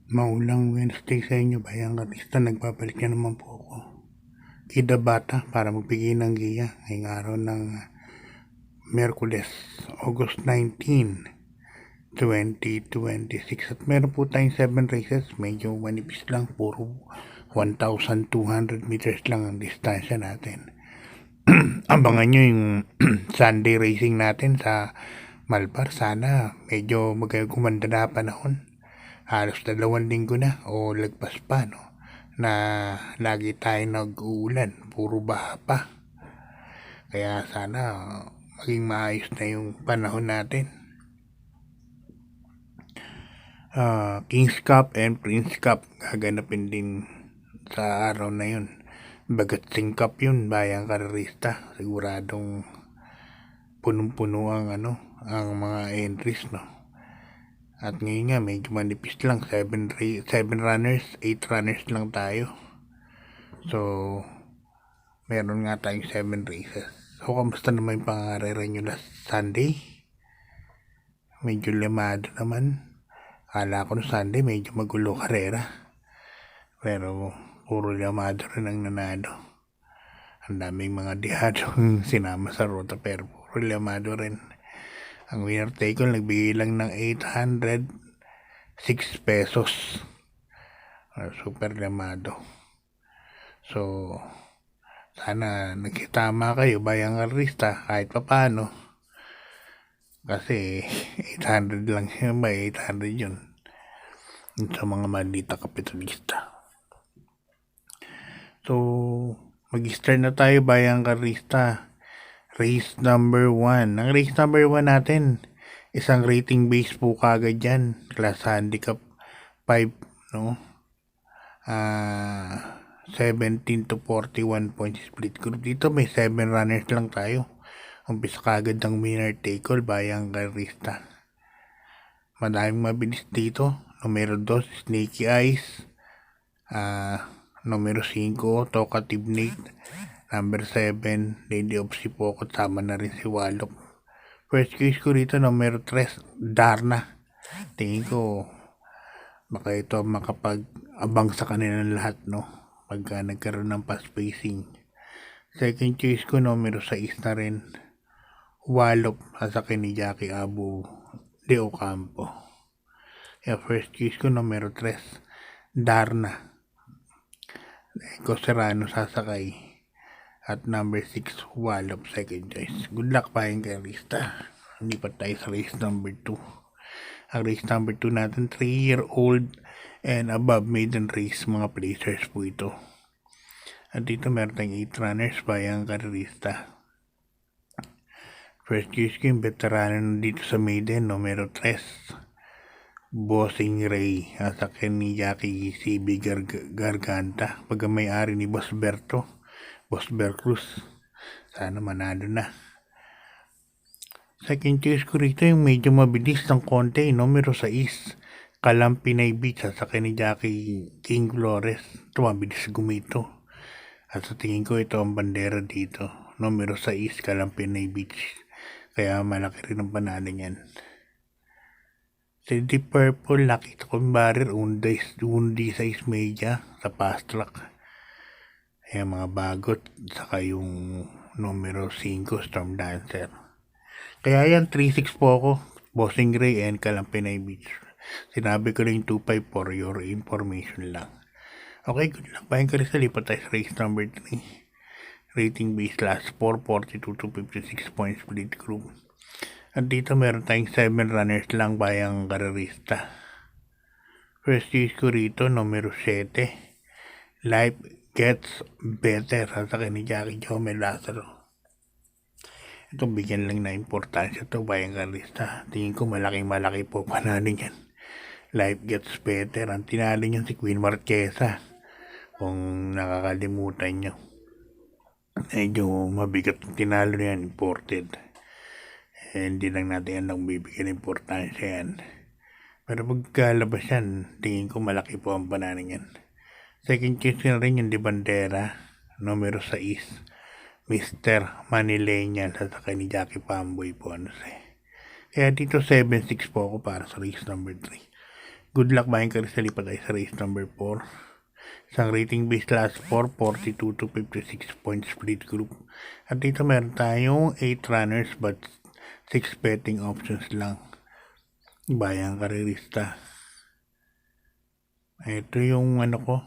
Maulang Wednesday sa inyo, bayang artista. Nagbabalik na naman po ako. Kida Bata para magbigay ng giya ngayong araw ng Miyerkules, August 19, 2026. At meron po tayong 7 races. Medyo manipis lang. Puro 1,200 meters lang ang distansya natin. Abangan nyo yung Sunday racing natin sa Malbar. Sana medyo gumanda na panahon. Halos 2 linggo na o lagpas pa, no, na lagi tayo nag-uulan, puro baha pa. Kaya sana maging maayos na yung panahon natin. King's Cup and Prince Cup gaganapin din sa araw na yun. Bagat Cup yun, bayang karerista, siguradong punong-puno ang mga entries, no. At ngayon nga, medyo manipis lang. 7 runners, 8 runners lang tayo. So, meron nga tayong 7 races. So, kamusta naman yung pangarera nyo last Sunday? Medyo limado naman. Kala ko no Sunday, medyo magulo karera. Pero, puro limado rin ang nanado. Ang daming mga dihadong sinama sa ruta, pero puro limado rin. Ang winner take all nagbigay lang ng 806 pesos. Super lamado. So, sana nagkitama kayo bayang artista kahit papano. Kasi 800 lang siya ba, 800 yun. Sa mga maldita kapitalista. So, mag-start na tayo bayang artista. Race number 1. Ang race number 1 natin, isang rating base po kagad yan. Class handicap 5, no? 17 to 41 points split group. Dito may 7 runners lang tayo. Umpisa kagad ng winner take all bayang karista. Madaming mabilis dito. Numero 2, Snaky Eyes. Numero 5, Talkative Nate. Number 7, Lady of Sipokot, sama na rin si Wallop. First case ko rito, numero 3, Darna. Tingin ko, baka ito makapag-abang sa kanilang lahat, no? Pagka nagkaroon ng pass spacing. Second choice ko, numero 6 na rin, Wallop, sasakin ni Jackie Abu de Ocampo. Kaya first choice ko, numero 3, Darna. Eko Serrano sasakay. At number 6, Wallop, second choice. Good luck pa yung karista. Hindi pa tayo sa race number 2. Ang race number 2 natin, 3-year-old and above maiden race, mga placers po ito. At dito meron tayong 8 runners pa yung karista. First choice ko yung veterano dito sa maiden, numero 3. Bossing Ray, sasakyan ni Jackie CB Garganta. Pag may-ari ni Boss Bercruz. Sana manalo na. Second choice ko rito yung medyo mabilis ng konti, numero 6, Kalampinay Beach, sasakyan ni Jackie King Flores. Ito mabilis gumito. At sa tingin ko ito ang bandera dito, numero 6, Kalampinay Beach. Kaya malaki rin ang panalo niyan. Si Deep Purple, nakita ko yung barrier, undi size media sa fast track. Ayan, mga bagot, saka yung numero 5, Storm Dancer. Kaya yan, 3-6 po ako, Bossing Ray and Kalampinay Beach. Sinabi ko lang yung 2-5 for your information lang. Okay, good luck. Bayan ka rin sa lipat tayo sa race number 3. Rating base last 4, 42 to 56 points split group. At dito meron tayong 7 runners lang bayang karerista. First choice ko rito, numero 7, Life Gets Better, sasakin ni Jackie Jomel Lazaro. Ito bigyan lang na importansya ito bayang karista. Tingin ko malaki po panalo niyan. Life Gets Better. Ang tinalo niyan si Queen Marquesa. Kung nakakalimutan nyo. Medyo mabigat ang tinalo niyan, imported. Hindi lang natin yan bibigyan importansya yan. Pero pagkalabas yan, tingin ko malaki po ang panalo niyan. Second choice na rin yung Di Bandera, numero 6, Mr. Manileña, sasakay ni Jackie Pamboy Ponce. Kaya dito 7-6 po ako para sa race number 3. Good luck buying ka rin sa lipat tayo sa race number 4. Isang rating base last 4, 42 to 56 points split group. At dito meron tayong 8 runners but 6 betting options lang. Bayang karerista. Ito yung ano ko,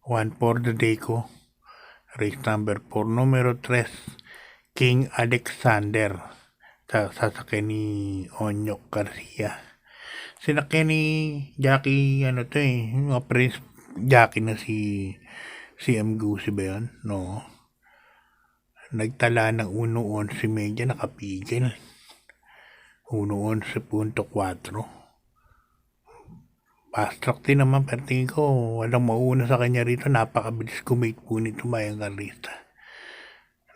1 for the day ko. Race number 4, numero 3, King Alexander. Sasakyan ni Onyok Garcia. Sinakyan ni Jackie, yung Prince Jackie na si M. Gucci ba yun? No. Nagtala ng 1.11 media, nakapigil. 1.11.4. Fast track din naman, pero tingin ko walang mauna sa kanya rito. Napakabilis kumate po nito bayang karista.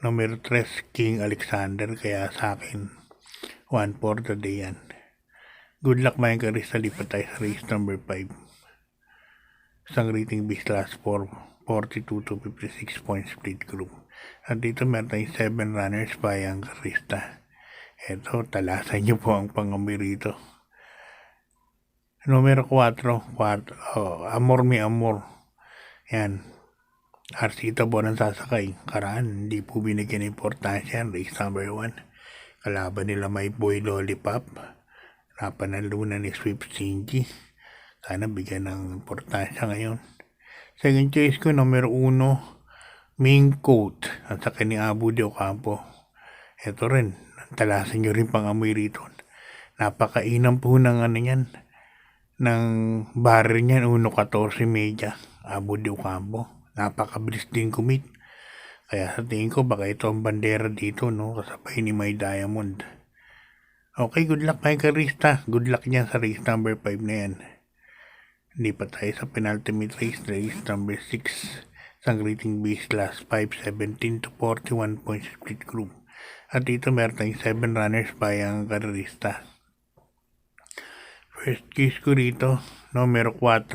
Numero 3, King Alexander, kaya sa akin 1 for the day yan. Good luck bayang karista, lipat tayo sa race number 5. Isang rating base last 4, 42 to 56 points split group. At dito meron tayong 7 runners bayang karista. Ito, talasan nyo po ang pangamoy rito. Numero 4, Amor Mi Amor. Yan. Arcita Bon ang sasakay. Karaan, hindi po binigyan importansya yan. Race number 1. Kalaban nila may Boy Lollipop. Napanalunan ni Swift Shinji. Sana bigyan ng importansya ngayon. Second choice ko, numero 1, Ming Coat. At sa ni Abu de Ocampo. Ito rin. Talasan nyo rin pangamoy rito. Napakainam po ng yan. Ng baril niyan, 1.14 media. Abu de Ocampo. Napakabilis din kumit. Kaya sa tingin ko, baka ito ang bandera dito, no? Kasabay ni May Diamond. Okay, good luck kay Karista. Good luck niyan sa race number 5 na yan. Hindi pa tayo sa penultimate race number 6. Isang rating base last 5, 17 to 41 points split group. At dito meron tayong 7 runners bayang Karista. First case ko rito, numero 4,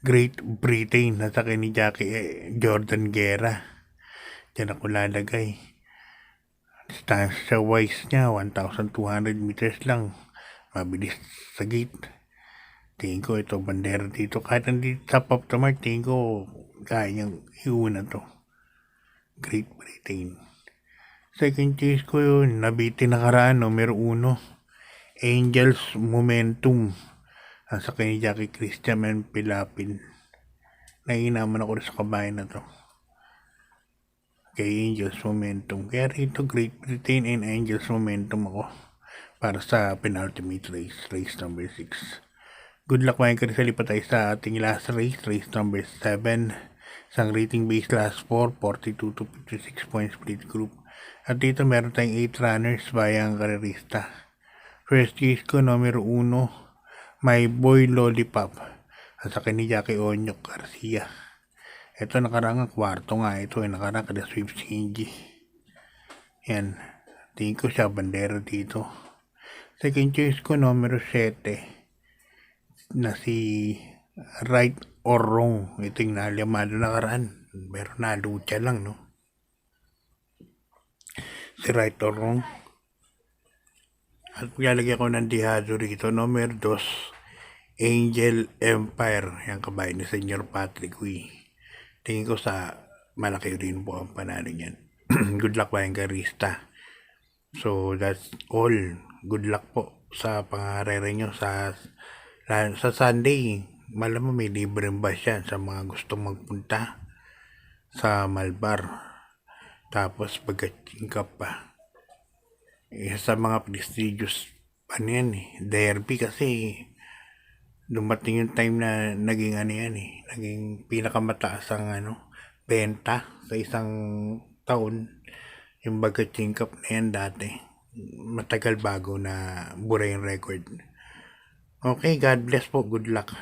Great Britain. Nasa kay ni Jackie Jordan Guerra. Diyan ako lalagay. Distansya wise niya, 1,200 meters lang. Mabilis sa gate. Tingin ko ito, bandera dito. Kahit hindi top of the mark, tingin ko kaya niyang iuna to. Great Britain. Second case ko yun, nabitin nakaraan, numero 1. Angels Momentum. Sa kay Jackie Christian Pilapin. Nainaman ako sa kabayan na to. Kay Angels Momentum. Kaya rito Great Britain and Angels Momentum ako. Para sa penultimate race number 6. Good luck mga karisa, lipat tayo sa ating last race number 7. Isang rating base last 4, 42 to 56 points split group. At dito meron tayong 8 runners bayang karerista. First case ko, numero 1, My Boy Lollipop. At sa ni Jackie Onyok Garcia. Ito nakarang kwarto nga ito. Nakarang kada Swift Shinji. Yan. Tingin ko siya bandera dito. Second choice ko, numero 7. Na si Right or Wrong. Ito yung nalyamado nakaraan. Pero nalucha lang, no? Si Right or Wrong. At maglalagay ko ng dihado rito. Numero 2, Angel Empire. Yan kabayan ni Senyor Patrick Uy. Tingin ko sa malaki rin po ang panalo niyan. Good luck ba yung Karista. So that's all. Good luck po sa pangarere nyo sa Sunday. Malamang may libreng bus yan sa mga gustong magpunta sa Malbar. Tapos pagka-chingkap pa. Sa mga prestigious derby kasi dumating yung time na naging naging pinakamataas ang benta sa isang taon yung pagka-chingkap na yan dati. Matagal bago na bura yung record. Okay, God bless po, good luck.